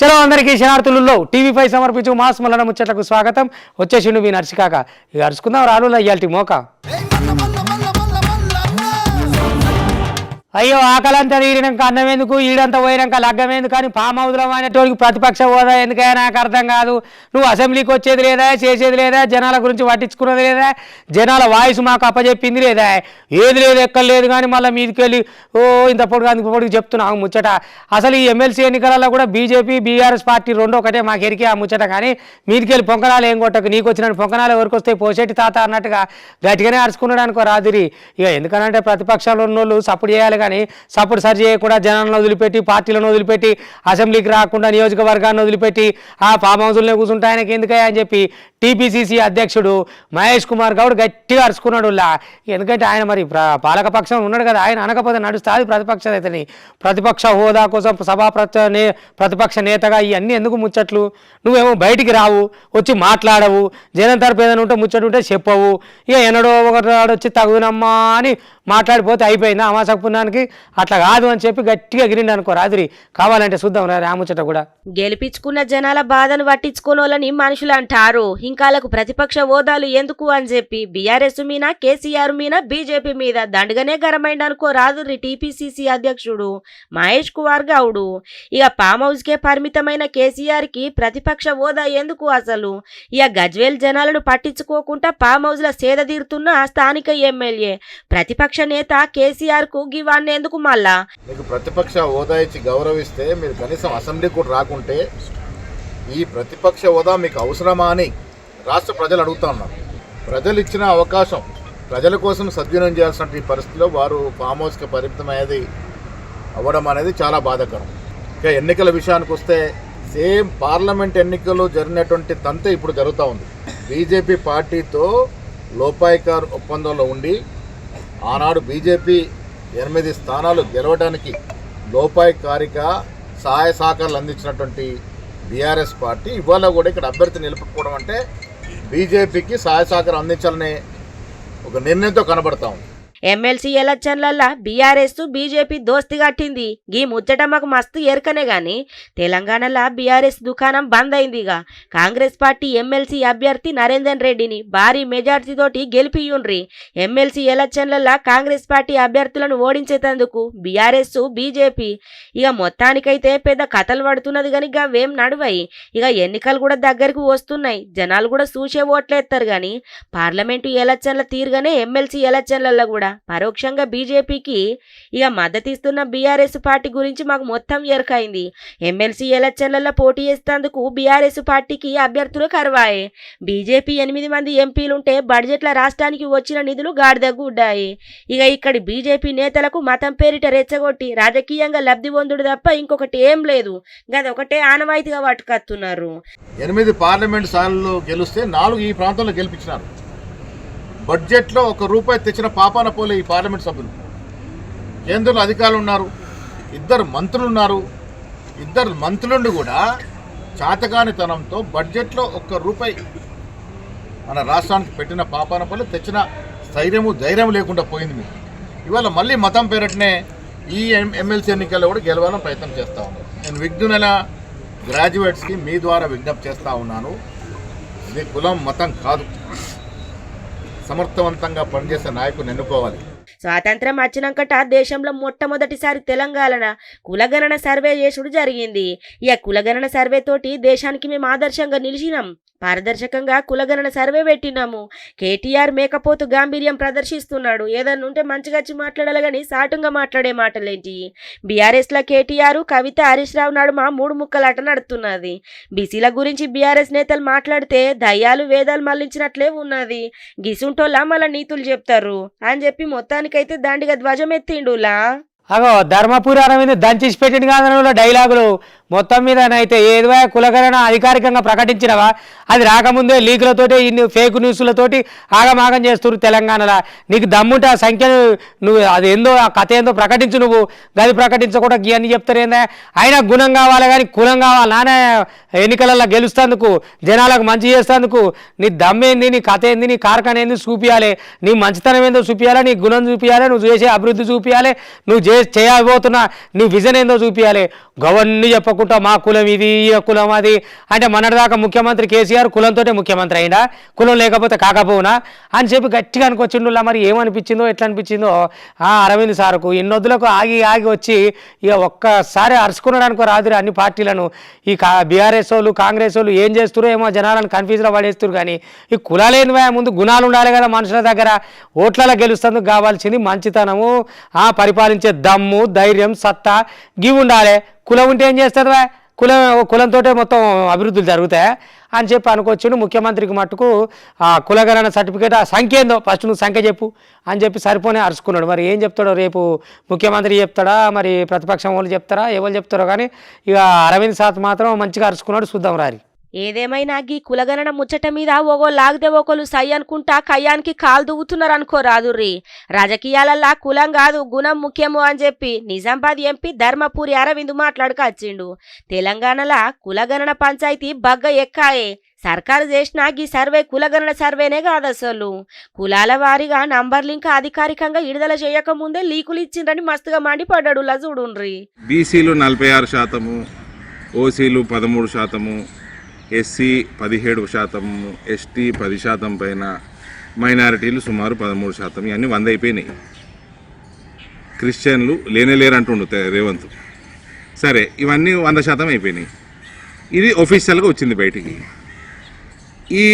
చలో అందరికీ శనార్థులలో టీవీ5 సమర్పించు మాస్ మల్లన ముచ్చట్లకు స్వాగతం. వచ్చేసిండు మీ నర్సికాక. ఇక అరుచుకుందాం రాళ్ళు అయ్యాల్టి మోక. అయ్యో ఆకలంతా తీరినాక అన్నం ఎందుకు, ఈడంతా పోయినాక లగ్గం ఎందుకు అని ఫామ్ హౌస్లో అనేటోడికి ప్రతిపక్ష హోదా ఎందుకైనా నాకు అర్థం కాదు. నువ్వు అసెంబ్లీకి వచ్చేది లేదా, చేసేది లేదా, జనాల గురించి పట్టించుకున్నది లేదా, జనాల వాయిస్ మాకు అప్పచెప్పింది లేదా, ఏది లేదు ఎక్కడ లేదు. కానీ మళ్ళీ మీదికి వెళ్ళి ఇంత పొడుగు చెప్తున్నావు ముచ్చట. అసలు ఈ ఎమ్మెల్సీ ఎన్నికలలో కూడా బీజేపీ బీఆర్ఎస్ పార్టీ రెండు ఒకటే మాకు ఎరికే ఆ ముచ్చట. కానీ మీదికి వెళ్ళి పొంకనాలు ఏం కొట్టకు, నీకు వచ్చిన పొంకనాలు ఎవరికి వస్తాయి పోసేటి తాత అన్నట్టుగా గట్టిగానే అరుచుకున్నాడు అనుకో రాత్రి. ఇక ఎందుకనంటే ప్రతిపక్షాలు ఉన్నోళ్ళు సపోర్ట్ చేయాలి, కానీ సపోర్ట్ సరి చేయకుండా జనాలను వదిలిపెట్టి, పార్టీలను వదిలిపెట్టి, అసెంబ్లీకి రాకుండా నియోజకవర్గాన్ని వదిలిపెట్టి ఆ ఫామ్ హౌస్లోనే కూర్చుంటే ఆయనకి ఎందుకయ్యా అని చెప్పి టీపీసీసీ అధ్యక్షుడు మహేష్ కుమార్ గౌడ్ గట్టిగా అరుచుకున్నాడు. ఎందుకంటే ఆయన మరి పాలకపక్షం ఉన్నాడు కదా, ఆయన అనకపోతే నడుస్తుంది ప్రతిపక్ష నేతని. ప్రతిపక్ష హోదా కోసం ప్రతిపక్ష నేతగా ఇవన్నీ ఎందుకు ముచ్చట్లు? నువ్వేమో బయటికి రావు, వచ్చి మాట్లాడవు, జనం తరపు ఏదైనా ఉంటే ముచ్చట ఉంటే చెప్పవు. ఇక ఎన్నడో ఒకటి వచ్చి తగునమ్మా అని మాట్లాడిపోతే అయిపోయింది అమాసక పుణ్యానికి. అట్లా కాదు అని చెప్పి గట్టిగా గిరిండి అనుకో రాత్రి. కావాలంటే చూద్దాం రా ముచ్చట కూడా. గెలిపించుకున్న జనాల బాధను పట్టించుకోని వాళ్ళని మనుషులు అంటారు. ఇంకాలకు ప్రతిపక్ష హోదాలు ఎందుకు అని చెప్పి బీఆర్ఎస్ మీద, కేసీఆర్ మీద, బీజేపీ మీద దండగానే గరమైంది అనుకో రాదురి టీపీసీసీ అధ్యక్షుడు మహేష్ కుమార్ గౌడు. ఇక ఫామ్ హౌస్ కే పరిమితమైన కేసీఆర్ కి ప్రతిపక్ష హోదా ఎందుకు అసలు? ఇక గజ్వేల్ జనాలను పట్టించుకోకుండా ఫామ్ హౌస్ లో సేద తీరుతున్న స్థానిక ఎమ్మెల్యే ప్రతిపక్ష నేత కేసీఆర్ కు గివాన్ని ఎందుకు మళ్ళా? మీకు ప్రతిపక్ష హోదా ఇచ్చి గౌరవిస్తే మీరు కనీసం అసెంబ్లీ కూడా రాకుంటే ఈ ప్రతిపక్ష హోదా మీకు అవసరమా అని రాష్ట్ర ప్రజలు అడుగుతా ఉన్నారు. ప్రజలు ఇచ్చిన అవకాశం ప్రజల కోసం సద్వినియోగం చేయాల్సిన ఈ పరిస్థితిలో వారు ఫామ్ హౌస్కి పరిమితమయ్యేది అవ్వడం అనేది చాలా బాధాకరం. ఇక ఎన్నికల విషయానికి వస్తే సేమ్ పార్లమెంట్ ఎన్నికలు జరిగినటువంటి తంతే ఇప్పుడు జరుగుతూ ఉంది. బీజేపీ పార్టీతో లోపాయికార్ ఒప్పందంలో ఉండి ఆనాడు బీజేపీ 8 స్థానాలు గెలవడానికి లోపాయికారిక సహాయ సహకారాలు అందించినటువంటి బీఆర్ఎస్ పార్టీ ఇవాళ కూడా ఇక్కడ అభ్యర్థి నిలుపుకోవడం అంటే బీజేపీకి సహాయ సహకారం అందించాలనే ఒక నిర్ణయంతో కనబడతా ఉంది. ఎమ్మెల్సీ ఎలక్షన్లల్లా బీఆర్ఎస్ బీజేపీ దోస్తి కట్టింది. గీ ముచ్చట మాకు మస్తు ఎరకనే గాని తెలంగాణలో బీఆర్ఎస్ దుకాణం బంద్ అయిందిగా. కాంగ్రెస్ పార్టీ ఎమ్మెల్సీ అభ్యర్థి నరేందర్ రెడ్డిని భారీ మెజార్టీతోటి గెలిపియుండ్రి. ఎమ్మెల్సీ ఎలక్షన్లల్లా కాంగ్రెస్ పార్టీ అభ్యర్థులను ఓడించేందుకు బీఆర్ఎస్ బీజేపీ ఇక మొత్తానికైతే పెద్ద కథలు పడుతున్నది కానీ గవేం నడువాయి. ఇక ఎన్నికలు కూడా దగ్గరకు వస్తున్నాయి, జనాలు కూడా చూసే ఓట్లేస్తారు. కానీ పార్లమెంటు ఎలక్షన్ల తీరుగానే ఎమ్మెల్సీ ఎలక్షన్లలో కూడా పరోక్షంగా బీజేపీకి ఇక మద్దతిస్తున్న బీఆర్ఎస్ పార్టీ గురించి మాకు మొత్తం ఎరకైంది. ఎమ్మెల్సీ ఎలక్షన్లలో పోటీ చేసేందుకు బీఆర్ఎస్ పార్టీకి అభ్యర్థులు కరువాయే. బీజేపీ 8 మంది ఎంపీలుంటే బడ్జెట్ల రాష్ట్రానికి వచ్చిన నిధులు గాడిదగుడ్డాయి. ఇక ఇక్కడి బీజేపీ నేతలకు మతం పేరిట రెచ్చగొట్టి రాజకీయంగా లబ్ధి పొందుడు తప్ప ఇంకొకటి ఏం లేదు. గదొకటే ఆనవాయితీగా పట్టుకత్తున్నారు. 8 పార్లమెంట్ స్థానాల్లో గెలిస్తే 4 ఈ ప్రాంతంలో గెలిపించినారు. బడ్జెట్లో ₹1 తెచ్చిన పాపాన పోలే ఈ పార్లమెంట్ సభ్యులు. కేంద్రంలో అధికారులు ఉన్నారు, 2 మంత్రులు ఉన్నారు. 2 మంత్రులుండి కూడా చాతకానితనంతో బడ్జెట్లో ₹1 మన రాష్ట్రానికి పెట్టిన పాపాన పోలే తెచ్చిన ధైర్యం లేకుండా పోయింది. మీకు ఇవాళ మళ్ళీ మతం పేరటనే ఈ ఎమ్మెల్సీ ఎన్నికల్లో కూడా గెలవాలని ప్రయత్నం చేస్తూ ఉన్నాను. నేను విజ్ఞునైన గ్రాడ్యుయేట్స్కి మీ ద్వారా విజ్ఞప్తి చేస్తూ ఉన్నాను, ఇది కులం మతం కాదు, సమర్థవంతంగా పనిచేసే నాయకుని ఎన్నుకోవాలి. స్వాతంత్రం వచ్చినాకట దేశంలో మొట్టమొదటిసారి తెలంగాణ కులగణన సర్వే చేసుడు జరిగింది. ఇక కులగణన సర్వే తోటి దేశానికి మేము ఆదర్శంగా నిలిచినాం. పారదర్శకంగా కులగణన సర్వే పెట్టినాము. కేటీఆర్ మేకపోతు గాంభీర్యం ప్రదర్శిస్తున్నాడు. ఏదన్నా ఉంటే మంచిగా మాట్లాడాలి కానీ సాటుగా మాట్లాడే మాటలేంటి? బీఆర్ఎస్లో కేటీఆర్, కవిత, హరీష్ రావు నడుమ 3 ముక్కలాట నడుతున్నది. బీసీల గురించి బీఆర్ఎస్ నేతలు మాట్లాడితే దయ్యాలు వేదాలు మళ్లించినట్లే ఉన్నది. గిసుంటోళ్ళ మళ్ళీ నీతులు చెప్తారు అని చెప్పి మొత్తానికైతే దాండిగా ధ్వజం ఎత్తిండులా. అగో ధర్మపురాణం మీద దంచేసి పెట్టింది కాదనలో డైలాగులు మొత్తం మీదనైతే ఏదో కులగణన అధికారికంగా ప్రకటించినవా? అది రాకముందే లీకులతోటి ఇన్ని ఫేక్ న్యూస్లతోటి ఆగమాగం చేస్తున్నారు తెలంగాణలో. నీకు దమ్ముంటే ఆ సంఖ్యను నువ్వు అది ఏందో ఆ కథ ఏందో ప్రకటించు. నువ్వు గది ప్రకటించకుండా ఇవన్నీ చెప్తారేందా? అయినా గుణం కావాలి కానీ కులం కావాలి. నానే ఎన్నికలలో గెలుస్తేందుకు, జనాలకు మంచి చేసేందుకు నీ దమ్మేంది, నీ కథ ఏంది, నీ కార్ఖాన ఏంది చూపించాలి. నీ మంచితనం ఏందో చూపించాలి, నీ గుణం చూపించాలి, నువ్వు చేసే అభివృద్ధి చూపించాలి, నువ్వు చేయబోతున్న నీ విజన్ ఏందో చూపించాలి. గవన్నీ చెప్పకుండా చెప్పుకుంటా మా కులం ఇది ఈ కులం అది అంటే మొన్నటిదాకా ముఖ్యమంత్రి కేసీఆర్ కులంతోటే ముఖ్యమంత్రి అయిందా, కులం లేకపోతే కాకపోవునా అని చెప్పి గట్టిగా అనుకొచ్చిండులా. మరి ఏమనిపించిందో ఎట్లా అనిపించిందో అరవింద్ సార్కు ఇన్నొద్దులకు ఆగి ఆగి వచ్చి ఇక ఒక్కసారి అరుచుకున్నాడు అనుకో రాదురి అన్ని పార్టీలను. ఈ బీఆర్ఎస్ వాళ్ళు కాంగ్రెస్ వాళ్ళు ఏం చేస్తారో ఏమో జనాలను కన్ఫ్యూజ్లో పడేస్తారు. కానీ ఈ కులాలేని ముందు గుణాలు ఉండాలి కదా మనుషుల దగ్గర. ఓట్లలో గెలుస్తుంది కావాల్సింది మంచితనము, పరిపాలించే దమ్ము, ధైర్యం, సత్తా గివి ఉండాలి. కులం ఉంటే ఏం చేస్తుంది? కులంతో మొత్తం అభివృద్ధులు జరుగుతాయి అని చెప్పి అనుకొచ్చిండు. ముఖ్యమంత్రికి మట్టుకు ఆ కులగణన సర్టిఫికేట్ ఆ సంఖ్య ఏందో ఫస్ట్ నువ్వు సంఖ్య చెప్పు అని చెప్పి సరిపోనే అరుచుకున్నాడు. మరి ఏం చెప్తాడో రేపు ముఖ్యమంత్రి చెప్తాడా, మరి ప్రతిపక్షం వాళ్ళు చెప్తారా, ఎవరు చెప్తారో. కానీ ఇక అరవింద్ సాత్ మాత్రం మంచిగా అరుచుకున్నాడు. చూద్దాం రారి. ఏదేమైనా గీ కులగణన ముచ్చట మీద ఓగో లాగితే ఒకళ్ళు సై అనుకుంటా కయ్యానికి కాలు దువ్వుతున్నారు అనుకో రాదుర్రి. రాజకీయాలల్లా కులం కాదు గుణం ముఖ్యము అని చెప్పి నిజామాబాద్ ఎంపీ ధర్మపురి అరవింద్ మాట్లాడుకొచ్చిండు. తెలంగాణలో కులగణన పంచాయతీ బగ్గ ఎక్కాయే. సర్కారు చేసిన ఈ సర్వే కులగణన సర్వేనే కాదు, అసలు కులాల వారీగా నంబర్లు ఇంకా అధికారికంగా విడుదల చేయకముందే లీకులు ఇచ్చిండ్రని మస్తుగా మండిపడ్డాడు. చూడుండ్రి. బీసీలు 46%, ఓసీలు 13%, ఎస్సీ 17%, ఎస్టీ 10% పైన, మైనారిటీలు సుమారు 13%. ఇవన్నీ 100 అయిపోయినాయి. క్రిస్టియన్లు లేరంటుండు రేవంత్. సరే ఇవన్నీ 100% అయిపోయినాయి. ఇది ఒఫీషియల్గా వచ్చింది బయటికి. ఈ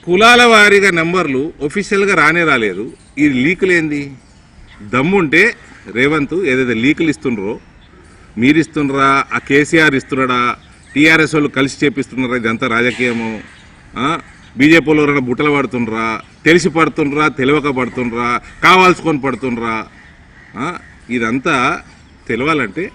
కులాల వారీగా నెంబర్లు ఒఫీషియల్గా రాలేదు. ఈ లీకులు ఏంది? దమ్ముంటే రేవంత్ ఏదైతే లీకులు ఇస్తుండ్రో, మీరు ఇస్తుండ్రా, ఆ కేసీఆర్ ఇస్తున్నాడా, టీఆర్ఎస్ వాళ్ళు కలిసి చేపిస్తున్నారా, ఇదంతా రాజకీయము, బీజేపీ వాళ్ళు ఎవరైనా బుట్టలు పడుతుండ్రా, తెలిసి పడుతుండ్రా, తెలియక పడుతుండ్రా, కావాల్సుకొని పడుతుండ్రా, ఇదంతా తెలవాలంటే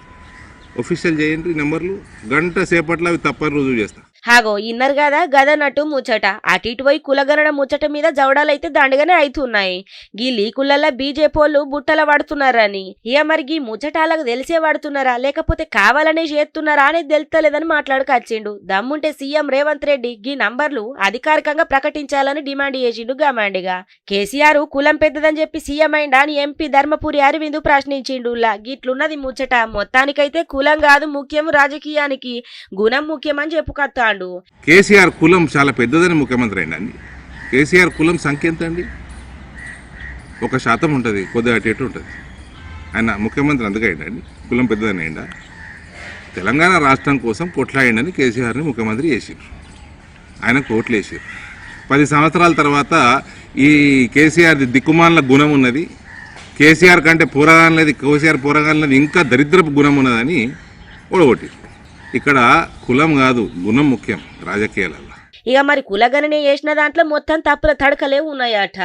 ఒఫీషియల్ చేయండి. నెంబర్లు గంట సేపట్లో అవి తప్పని రుజువు చేస్తా. హాగో ఇన్నర్ కదా గదనట్టు ముచ్చట. అటు ఇటు పోయి కులగణన ముచ్చట మీద జవడాలైతే దండగానే అవుతున్నాయి. గీ లీకులల్లా బీజేపీ వాళ్ళు బుట్టల పడుతున్నారని. ఇక మరి గీ ముచ్చటాలకు తెలిసే పడుతున్నారా లేకపోతే కావాలనే చేస్తున్నారా అనేది తెలుస్తలేదని మాట్లాడుకొచ్చిండు. దమ్ముంటే సీఎం రేవంత్ రెడ్డి గీ నంబర్లు అధికారికంగా ప్రకటించాలని డిమాండ్ చేసిండు గమాండిగా. కేసీఆర్ కులం పెద్దదని చెప్పి సీఎం అయిండా అని ఎంపీ ధర్మపురి అరవింద్ ప్రశ్నించిండు. గిట్లున్నది ముచ్చట. మొత్తానికైతే కులం కాదు ముఖ్యం, రాజకీయానికి గుణం ముఖ్యమని చెప్పుకొత్తా. కేసీఆర్ కులం చాలా పెద్దదని ముఖ్యమంత్రి అయిందండి. కేసీఆర్ కులం సంఖ్య ఎంత అండి? 1% ఉంటుంది, కొద్దిగా అటు ఇటు ఉంటుంది. ఆయన ముఖ్యమంత్రి అందుకే అయిందండి, కులం పెద్దదని అయిందా? తెలంగాణ రాష్ట్రం కోసం కొట్లాడిండని కేసీఆర్ని ముఖ్యమంత్రి చేసారు. ఆయన కోట్లు వేసారు. 10 సంవత్సరాల తర్వాత ఈ కేసీఆర్ది దిక్కుమాల గుణం ఉన్నది, కేసీఆర్ కంటే పోరగానలేదు, కేసీఆర్ పోరగానలేదు ఇంకా దరిద్రపు గుణం ఉన్నదని ఓడగొట్టి. ఇక్కడ కులం కాదు గుణం ముఖ్యం రాజకీయాలలో. ఇక మరి కులగణనే చేసిన దాంట్లో మొత్తం తప్పుల తడకలే ఉన్నాయట.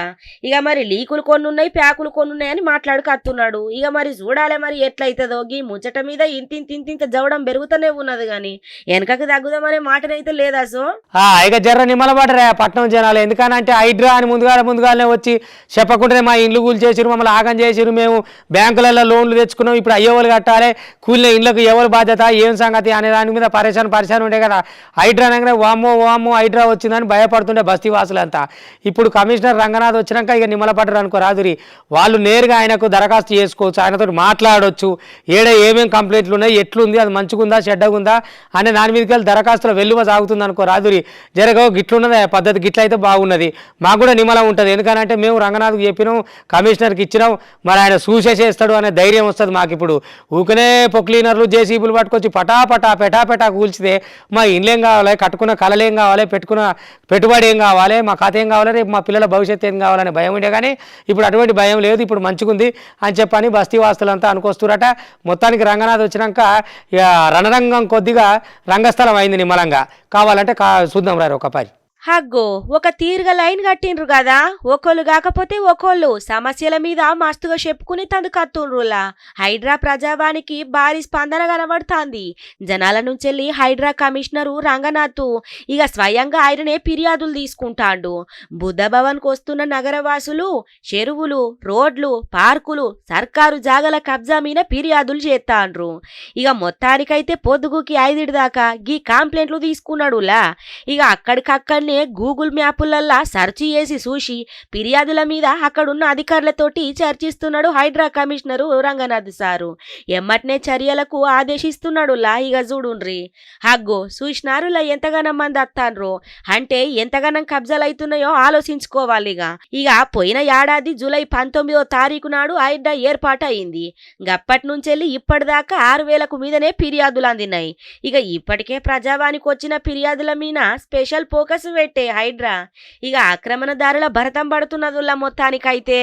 ఇక మరి లీకులు కొన్ని ఉన్నాయి, ప్యాకులు కొన్ని ఉన్నాయని మాట్లాడుకొస్తున్నాడు. ఇక మరి చూడాలి మరి ఎట్లయితుందో. గీ ముచ్చట మీద ఇంతింత జవడం పెరుగుతూనే ఉన్నది కానీ వెనకకి తగ్గుదామనే మాటనైతే లేదా. సో ఇక జర్ర నిమ్మలబడరా పట్నం జనాలు. ఎందుకనంటే హైడ్రా అని ముందుగానే వచ్చి చెప్పకుండానే మా ఇండ్లు కూలి చేసిరు, మమ్మల్ని ఆగం చేసిరు, మేము బ్యాంకులలో లోన్లు తెచ్చుకున్నాం, ఇప్పుడు అయ్యోలు కట్టాలి, కూలిన ఇళ్ళకు ఎవరు బాధ్యత, ఏం సంగతి అనే దాని మీద పరిశాన్ ఉండే కదా. హైడ్రా అనగానే వామ్మో హైడ్రా వచ్చిందని భయపడుతుండే బస్తీ వాసులంతా. ఇప్పుడు కమిషనర్ రంగనాథ్ వచ్చినాక ఇక నిమ్మలపడ్డారు అనుకో రాదురి. వాళ్ళు నేరుగా ఆయనకు దరఖాస్తు చేసుకోవచ్చు, ఆయనతో మాట్లాడవచ్చు, ఏమేమి కంప్లైంట్లు ఉన్నాయి, ఎట్లుంది, అది మంచిగుందా చెడ్డగుందా అనే దాని మీదకి వెళ్ళి దరఖాస్తులో వెల్లువ సాగుతుంది అనుకో రాదురి. గిట్లున్నది పద్ధతి, గిట్లయితే బాగున్నది, మాకు కూడా నిమ్మలం ఉంటుంది. ఎందుకనంటే మేము రంగనాథ్కి చెప్పినాం, కమిషనర్కి ఇచ్చినాం, మరి ఆయన చేస్తాడు అనే ధైర్యం వస్తుంది మాకు. ఇప్పుడు ఊకనే పొక్లీనర్లు జేసీబీలు పట్టుకొచ్చి పెటాపెటా కూల్చితే మా ఇండ్లేం కావాలి, కట్టుకున్న కళలేం కావాలి, పెట్టుకున్న పెట్టుబడి ఏం కావాలి, మా కథ ఏం కావాలి, రేపు మా పిల్లల భవిష్యత్తు ఏం కావాలనే భయం ఉండే. కానీ ఇప్పుడు అటువంటి భయం లేదు, ఇప్పుడు మంచిగుంది అని చెప్పని బస్తీ వాస్తులంతా అనుకొస్తురట. మొత్తానికి రంగనాథ్ వచ్చినాక రణరంగం కొద్దిగా రంగస్థలం అయింది నిమ్మలంగా. కావాలంటే చూద్దాం రా ఒక పరి. హగ్గో ఒక తీరుగా లైన్ కట్టిండ్రు కదా, ఒకళ్ళు కాకపోతే ఒకళ్ళు సమస్యల మీద మస్తుగా చెప్పుకుని తందుకత్తుండ్రులా. హైడ్రా ప్రజావానికి భారీ స్పందన కనబడుతుంది. జనాల నుంచెల్లి హైడ్రా కమిషనరు రంగనాథ్ ఇక స్వయంగా ఆయననే ఫిర్యాదులు తీసుకుంటాండు. బుద్ధ భవన్కు వస్తున్న నగరవాసులు చెరువులు, రోడ్లు, పార్కులు, సర్కారు జాగల కబ్జా మీద ఫిర్యాదులు చేస్తాండ్రు. ఇక మొత్తానికైతే పొద్దుగుకి 5 దాకా గీ కంప్లైంట్లు తీసుకున్నాడులా. ఇక అక్కడికక్కడనే గూగుల్ మ్యాపులల్లా సెర్చ్ చేసి చూసి ఫిర్యాదుల మీద అక్కడున్న అధికారులతోటి చర్చిస్తున్నాడు హైడ్రా కమిషనరు రంగనాథ్ సారు. ఎమ్మటనే చర్యలకు ఆదేశిస్తున్నాడు. ఇక చూడుండ్రి హగ్గో చూసినారులా ఎంతగానం మంది అత్తాన్రో అంటే ఎంతగానం కబ్జాలు అవుతున్నాయో ఆలోచించుకోవాలి. ఇక పోయిన ఏడాది జూలై 19వ తారీఖు నాడు హైడ్రా ఏర్పాటు అయింది. గప్పటి నుంచెల్లి ఇప్పటిదాకా 6,000కు మీదనే ఫిర్యాదులు అందినాయి. ఇక ఇప్పటికే ప్రజావానికి వచ్చిన ఫిర్యాదుల మీద స్పెషల్ ఫోకస్ పెట్టే హైడ్రా ఇక ఆక్రమణదారుల భరతం పడుతున్నదుల్లా మొత్తానికైతే.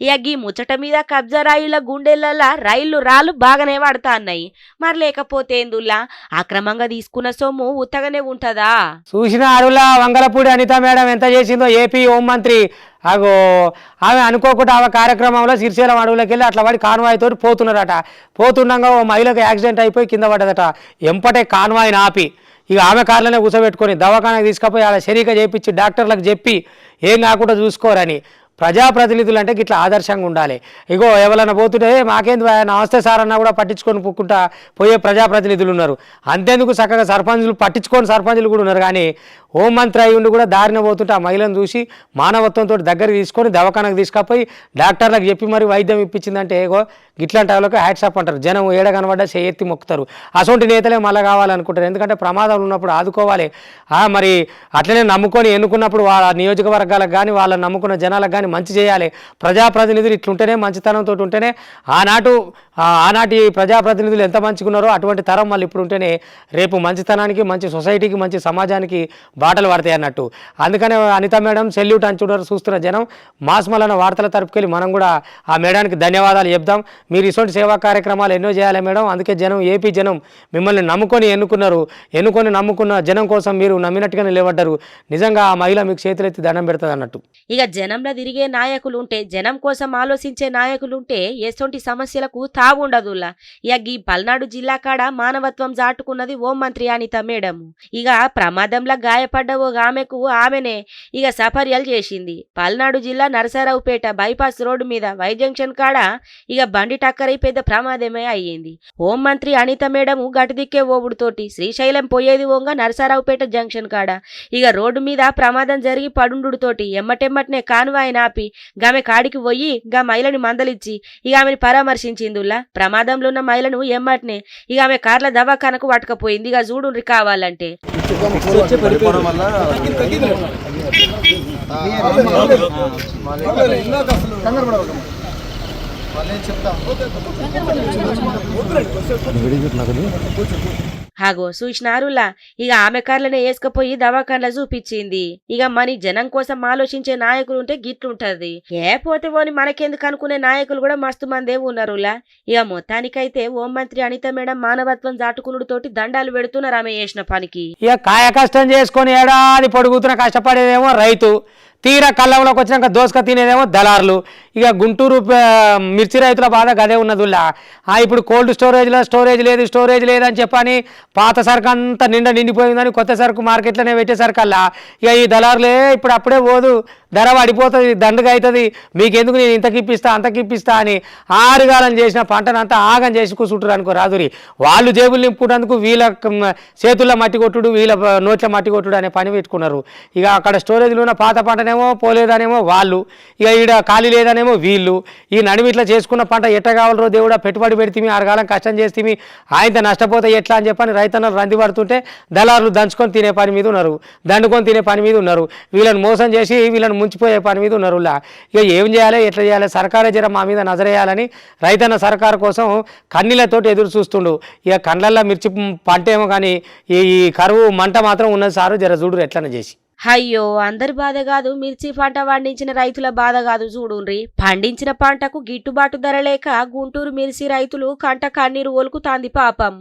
ఇక ఈ ముచ్చట మీద కబ్జా రాయుల గుండెలల్లా రైళ్లు రాళ్ళు బాగానే పడతా అన్నాయి. మరి లేకపోతే ఎందుల్లా అక్రమంగా తీసుకున్న సొమ్ము ఉత్తగానే ఉంటదా? చూసిన అరులా వంగలపూడి అనిత మేడం ఎంత చేసిందో ఏపీ హోంమంత్రి. అగో ఆమె అనుకోకుండా ఆమె కార్యక్రమంలో శ్రీశైలం అడవులకు వెళ్ళి అట్లా వాడి కాన్వాయ్ తోటి పోతున్నారట. పోతుండగా ఓ మహిళకు యాక్సిడెంట్ అయిపోయి కింద పడ్డదట. ఎంపటే కాన్వాయ్ని ఆపి ఇక ఆమె కార్లోనే కూర్చోబెట్టుకొని దవాఖానకు తీసుకుపోయి అలా శరీక చేయించి డాక్టర్లకు చెప్పి ఏం కాకుండా చూసుకోరని. ప్రజాప్రతినిధులు అంటే ఇట్లా ఆదర్శంగా ఉండాలి. ఇగో ఎవరైనా పోతుంటే మాకేంది నమస్తే సార్ అన్నా కూడా పట్టించుకొని పుక్కుంటా పోయే ప్రజాప్రతినిధులు ఉన్నారు. అంతేందుకు చక్కగా సర్పంచులు కూడా ఉన్నారు. కానీ హోంమంత్రి అయి ఉండి కూడా దారిన పోతుంటే ఆ మహిళను చూసి మానవత్వంతో దగ్గరికి తీసుకొని దవాఖానకు తీసుకుపోయి డాక్టర్లకు చెప్పి మరి వైద్యం ఇప్పించిందంటే ఏగో ఇట్లాంటి వాళ్ళకి హ్యాట్సాప్ అంటారు. జనం ఏడ కనబడ్డా చేయెత్తి మొక్కుతారు. అసొంటి నేతలే మళ్ళీ కావాలనుకుంటారు. ఎందుకంటే ప్రమాదాలు ఉన్నప్పుడు ఆదుకోవాలి. మరి అట్లనే నమ్ముకొని ఎన్నుకున్నప్పుడు వాళ్ళ నియోజకవర్గాలకు కానీ వాళ్ళని నమ్ముకున్న జనాలకు కానీ మంచి చేయాలి. ప్రజాప్రతినిధులు ఇట్లుంటేనే మంచితనంతో ఉంటేనే ఆనాటి ప్రజాప్రతినిధులు ఎంత మంచిగా ఉన్నారో అటువంటి తరం మళ్ళీ ఇప్పుడు ఉంటేనే రేపు మంచితనానికి, మంచి సొసైటీకి, మంచి సమాజానికి బాటలు పడతాయి అన్నట్టు. అందుకనే అనిత మేడం సెల్యూట్ అంచున్నారు. చూస్తున్న జనం మాస్మలన్న వార్తల తరపుకెళ్ళి మనం కూడా ఆ మేడానికి ధన్యవాదాలు చెప్దాం. మీరు ఇటువంటి సేవా కార్యక్రమాలు ఎన్నో చేయాలి మేడం. అందుకే జనం, ఏపీ జనం మిమ్మల్ని నమ్ముకొని నమ్ముకున్న జనం కోసం మీరు నమ్మినట్టుగానే నిలబడ్డారు. నిజంగా ఆ మహిళ మీకు చేతులెత్తి దండం పెడుతుంది అన్నట్టు. ఇక జనంలో తిరిగే నాయకులుంటే, జనం కోసం ఆలోచించే నాయకులుంటే ఎటువంటి సమస్యలకు తావుండదులా. ఇక ఈ పల్నాడు జిల్లా కాడ మానవత్వం చాటుకున్నది హోంమంత్రి అనిత మేడం. ఇక ప్రమాదంలో గాయపడ్డ ఓ ఆమెనే ఇక సఫర్యాలు చేసింది. పల్నాడు జిల్లా నరసరావుపేట బైపాస్ రోడ్డు మీద వై జంక్షన్ కాడ ఇక బండి టక్కరై పెద్ద ప్రమాదమే అయ్యింది. హోంమంత్రి అనిత మేడం గటు దిక్కే ఓవుడుతోటి శ్రీశైలం పోయేది ఓంగ నరసరావుపేట జంక్షన్ కాడ ఇక రోడ్డు మీద ప్రమాదం జరిగి పడుండుతోటి ఎమ్మటెమ్మటనే కాన్వాయ్ నాపి గామె కాడికి పోయి గా మహిళని మందలిచ్చి ఇక ఆమెను పరామర్శించిందుల్లా. ప్రమాదంలో ఉన్న మహిళను ఎమ్మటనే ఇక ఆమె కార్ల దవాఖానకు పట్టుకపోయింది. ఇక చూడుండ్రి కావాలంటే హాగో చూసినారులా. ఇక ఆమె కార్లనే వేసుకపోయి దవాఖానలో చూపించింది. ఇక మరి జనం కోసం ఆలోచించే నాయకులు ఉంటే గిట్లుంటది. పోతే పోని మనకెందుకు అనుకునే నాయకులు కూడా మస్తు మందే ఉన్నారులా. ఇక మొత్తానికైతే హోంమంత్రి అనిత మేడం మానవత్వం దాటుకునుడితోటి దండాలు పెడుతున్నారు ఆమె చేసిన పనికి. ఇక కాయ కష్టం చేసుకొని ఏడాది పొడుగుతున్న కష్టపడేదేమో రైతు, తీరా కళ్ళంలోకి వచ్చినాక దోసక తినేదేమో దళారులు. ఇక గుంటూరు మిర్చి రైతుల బాధ గదే ఉన్నదిలా. ఇప్పుడు కోల్డ్ స్టోరేజ్ లేదని చెప్పని పాత సరుకు అంతా నిండిపోయిందని కొత్త సరుకు మార్కెట్లోనే పెట్టే సరుకల్లా ఇక ఈ దళారులే ఇప్పుడు అప్పుడే పోదు, ధర పడిపోతుంది, దండుగా అవుతుంది, మీకెందుకు నేను ఇంతకిప్పిస్తా అంతకిప్పిస్తా అని ఆరుగాలం చేసిన పంటను అంతా ఆగం చేసి కూర్చుంటారు అనుకో రాదురి. వాళ్ళు జేబులు నింపుకున్నందుకు వీళ్ళ చేతుల్లో మట్టి కొట్టుడు, వీళ్ళ నోట్ల మట్టి కొట్టుడు అనే పని పెట్టుకున్నారు. ఇక అక్కడ స్టోరేజ్లో ఉన్న పాత పంటనేమో పోలేదనేమో వాళ్ళు, ఇక ఈడ ఖాళీ లేదనేమో వీళ్ళు. ఈ నడిమి ఇట్లా చేసుకున్న పంట ఎట్ట కావాలరో దేవుడా, పెట్టుబడి పెడితే ఆరుగాలం కష్టం చేస్తే ఆయన నష్టపోతే ఎట్లా అని చెప్పని రైతన్నలు రంది పడుతుంటే దళారులు దంచుకొని తినే పని మీద ఉన్నారు, దండుకొని తినే పని మీద ఉన్నారు. వీళ్ళని మోసం చేసి వీళ్ళని ముంచిపోయే పని మీద ఉన్నారు. ఇక ఏం చేయాలి, ఎట్లా చేయాలి, సర్కారే జర మా మీద నజరేయాలని రైతన్న సర్కారు కోసం కన్నీళ్లతోటి ఎదురు చూస్తుండు. ఇక కండ్లల్లో మిర్చి పంట ఏమో కానీ ఈ కరువు మంట మాత్రం ఉన్నది సారు, జర చూడు ఎట్లనే చేసి. అయ్యో అందరి బాధ కాదు, మిర్చి పంట పండించిన రైతుల బాధ కాదు. చూడుండ్రి, పండించిన పంటకు గిట్టుబాటు ధర లేక గుంటూరు మిర్చి రైతులు కంట కన్నీరు ఒలుకుతాంది పాపం.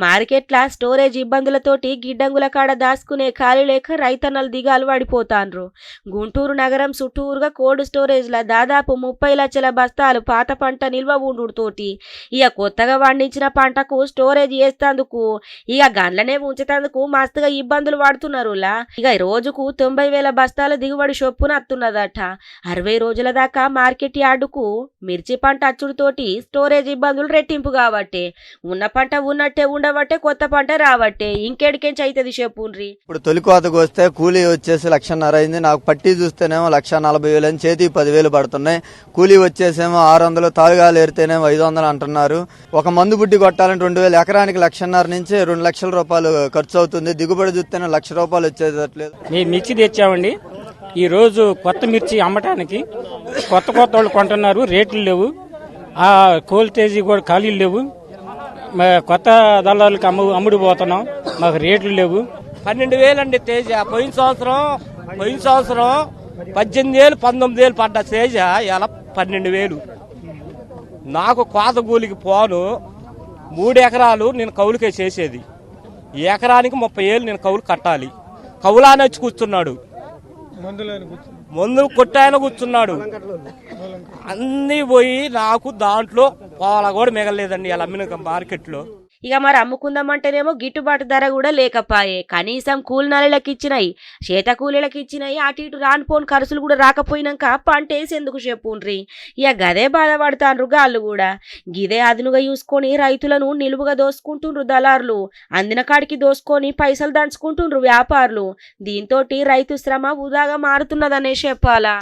మార్కెట్ల స్టోరేజ్ ఇబ్బందులతోటి గిడ్డంగుల కాడ దాచుకునే ఖాళీ లేక రైతన్నలు దిగాలు పడిపోతాండ్రు. గుంటూరు నగరం చుట్టూరుగా కోల్డ్ స్టోరేజ్ల దాదాపు 30 లక్షల బస్తాలు పాత పంట నిల్వ ఉండుతోటి ఇక కొత్తగా పండించిన పంటకు స్టోరేజ్ చేస్తేందుకు ఇక గన్లనే ఉంచేందుకు మస్తుగా ఇబ్బందులు పడుతున్నారు. ఇక రోజుకు ఎకరాకు 90,000 బస్తాల దిగుబడి చొప్పున అత్తున్నదట. 60 రోజుల దాకా మార్కెట్ యార్డుకు మిర్చి పంట అచ్చుడుతోటి స్టోరేజ్ ఇబ్బందులు రెట్టింపు కాబట్టే ఉన్న పంట ఉన్నట్టే ఉండబట్టే కొత్త పంట రాబట్టే ఇంకెడికెంచి అవుతుంది చెప్పుండ్రి. ఇప్పుడు తొలి కోతకు వస్తే కూలీ వచ్చేసి 1,50,000 అయింది. నాకు పట్టి చూస్తేనేమో 1,40,000 అని, చేతికి 10,000 పడుతున్నాయి. కూలీ వచ్చేసేమో 600, తాలుగాలు ఏరితేనేమో 500 అంటున్నారు. ఒక మందు బుడ్డి కొట్టాలంటే 2,000, ఎకరానికి 1,50,000 నుంచి 2 లక్షల రూపాయలు ఖర్చు అవుతుంది. దిగుబడి చూస్తేనే 1,00,000 రూపాయలు వచ్చేటట్లేదు. మేము మిర్చి తెచ్చామండి. ఈ రోజు కొత్త మిర్చి అమ్మటానికి కొత్త వాళ్ళు కొంటున్నారు, రేట్లు లేవు. ఆ కోల్టేజీ కూడా ఖాళీలు లేవు. కొత్త దళాలకు అమ్ముడు పోతున్నాం, మాకు రేట్లు లేవు. 12,000 అండి తేజ. పోయిన సంవత్సరం 18,000, 19,000 పడ్డ తేజ ఇలా 12,000. నాకు కోత కూలికి పోను 3 ఎకరాలు నేను కౌలుకే చేసేది. ఎకరానికి 30,000 నేను కౌలు కట్టాలి. కౌలానే వచ్చి కూర్చున్నాడు, మందు కొట్టాయన కూర్చున్నాడు. అన్నీ పోయి నాకు దాంట్లో పాల కూడా మిగలేదండి ఇలా అమ్మిన మార్కెట్లో. ఇక మరి అమ్ముకుందామంటేనేమో గిట్టుబాటు ధర కూడా లేకపాయే. కనీసం కూలినాళ్ళకి ఇచ్చినాయి, చేత కూలీలకు ఇచ్చినాయి, అటు ఇటు రానిపోని ఖర్చులు కూడా రాకపోయినాక పంట వేసేందుకు చెప్పుండ్రి. ఇక గదే బాధపడతాండ్రు గాళ్ళు కూడా. గిదే అదునుగా చూసుకొని రైతులను నిలువుగా దోసుకుంటుండ్రు దళారులు, అందిన కాడికి దోసుకొని పైసలు దంచుకుంటుండ్రు వ్యాపారులు. దీంతో రైతు శ్రమ వృధాగా మారుతున్నదనే చెప్పాలా.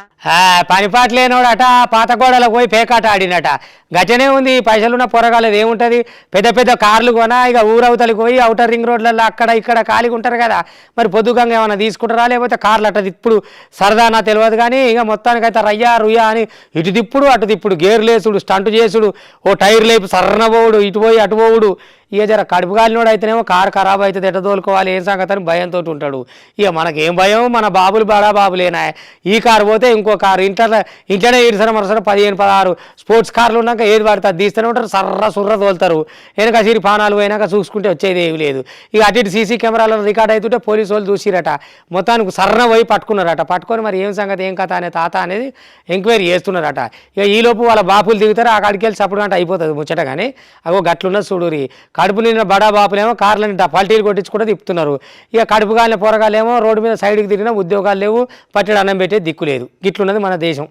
పనిపాటు లేనోడట పాత గోడలకు పోయి పేకాట ఆడినట. గజనే ఉంది. పైసలున్న పొరగాలేదు ఏముంటది. పెద్ద పెద్ద కార్లు కొనా ఇక ఊరవతలికి పోయి అవుటర్ రింగ్ రోడ్లలో అక్కడ ఇక్కడ ఖాళీగా ఉంటారు కదా, మరి పొద్దుగంగా ఏమైనా తీసుకుంటారా లేకపోతే కార్లు అట్ట తిప్పుడు సరదా నా తెలియదు. కానీ ఇక మొత్తానికైతే రయ్యా రుయ్యా అని ఇటు తిప్పుడు అటు తిప్పుడు, గేర్ లేసుడు, స్టంట్ చేసుడు, ఓ టైర్ లేపు సర్రన పోవుడు, ఇటు పోయి అటు పోవుడు. ఇక జర కడుపు కాలినోడు అయితేనేమో కారు ఖరాబ్ అవుతుంది, ఎట్ట తోలుకోవాలి ఏం సంగతి అని భయంతో ఉంటాడు. ఇక మనకేం భయం, మన బాబులు బడా బాబులేనా. ఈ కారు పోతే ఇంకో కారు, ఇంట్లోనే ఇరుసర మరసర 15, 16 స్పోర్ట్స్ కార్లు ఉన్నాక ఏది పడుతుంది తీస్తూనే ఉంటారు, సర్ర సుర్ర తోలుతారు. వెనక సిరి పానాలు పోయినాక చూసుకుంటే వచ్చేది ఏమి లేదు. ఇక అటు ఇటు సీసీ కెమెరాలలో రికార్డ్ అవుతుంటే పోలీసు వాళ్ళు చూసిరట. మొత్తానికి సర్ర పోయి పట్టుకున్నారట. పట్టుకొని మరి ఏం సంగతి ఏం కథ అనే తాత అనేది ఎంక్వైరీ చేస్తున్నారట. ఇక ఈలోపు వాళ్ళ బాపులు దిగుతారు, ఆ కాడికి వెళ్ళి సప్పుడు గంట అయిపోతుంది ముచ్చట. కానీ అగో గట్లున్న చూడురి, కడుపు నిన్న బడా బాపులేమో కార్లని పల్టీలు కొట్టించుకుంటే తిప్పుతున్నారు. ఇక కడుపు కాలిన పొరగాలేమో రోడ్డు మీద సైడ్కి తిరిగినా ఉద్యోగాలు లేవు, పట్టెడు అన్నం పెట్టే దిక్కు లేదు. గిట్లున్నది మన దేశం.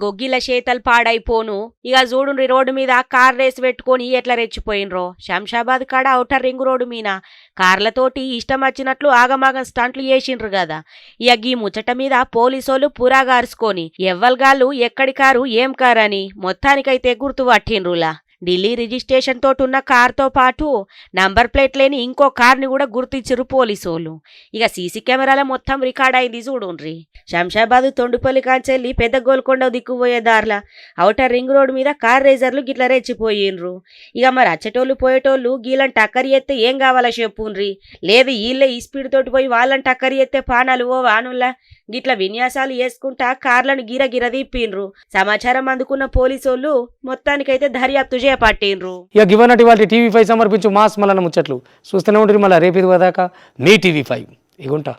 గొగ్గిల చేతలు పాడైపోను. ఇక చూడుండ్రి రోడ్డు మీద కార్ రేసు పెట్టుకొని ఎట్లా రెచ్చిపోయినరో. శంషాబాద్ కాడ ఔటర్ రింగ్ రోడ్డు మీద కార్లతోటి ఇష్టం వచ్చినట్లు ఆగమాగం స్టంట్లు చేసిండ్రు కదా. ఇక ఈ ముచ్చట మీద పోలీసోళ్ళు పురాగారుసుకొని ఎవ్వల్గాళ్ళు ఎక్కడి కారు ఏం కారు అని మొత్తానికైతే గుర్తు పట్టిండ్రులా. ఢిల్లీ రిజిస్ట్రేషన్ తోటున్న కార్తో పాటు నంబర్ ప్లేట్ లేని ఇంకో కార్ని కూడా గుర్తించారు పోలీసోళ్ళు. ఇక సీసీ కెమెరాల మొత్తం రికార్డ్ అయింది చూడుండ్రి. శంషాబాద్ తొండుపల్లి కాంచెల్లి పెద్ద గోల్కొండ దిక్కుపోయే దారిలా ఔటర్ రింగ్ రోడ్ మీద కార్ రేజర్లు గిట్ల రెచ్చిపోయిండ్రు. ఇక మరి అచ్చటోళ్ళు పోయేటోళ్ళు గీళ్ళని టక్కరి ఎత్తే ఏం కావాలా చెప్పుండ్రి. లేదు వీళ్ళే ఈ స్పీడ్ తోటి పోయి వాళ్ళని టక్కరి ఎత్తే పానాలు ఓ వానుల్లా గిట్ల విన్యాసాలు వేసుకుంటా కార్లను గిరగిర తిప్పిండ్రు. సమాచారం అందుకున్న పోలీసోళ్ళు మొత్తానికైతే దర్యాప్తు చేపట్టిండ్రు. ఇక గివన్నటి వాళ్ళ టీవీ5 సమర్పించు మాస్ మల్లన్న ముచ్చట్లు చూస్తూనే ఉంటుంది. మళ్ళీ రేపు ఇది దాకా మీ టీవీ5 ఇగుంటా.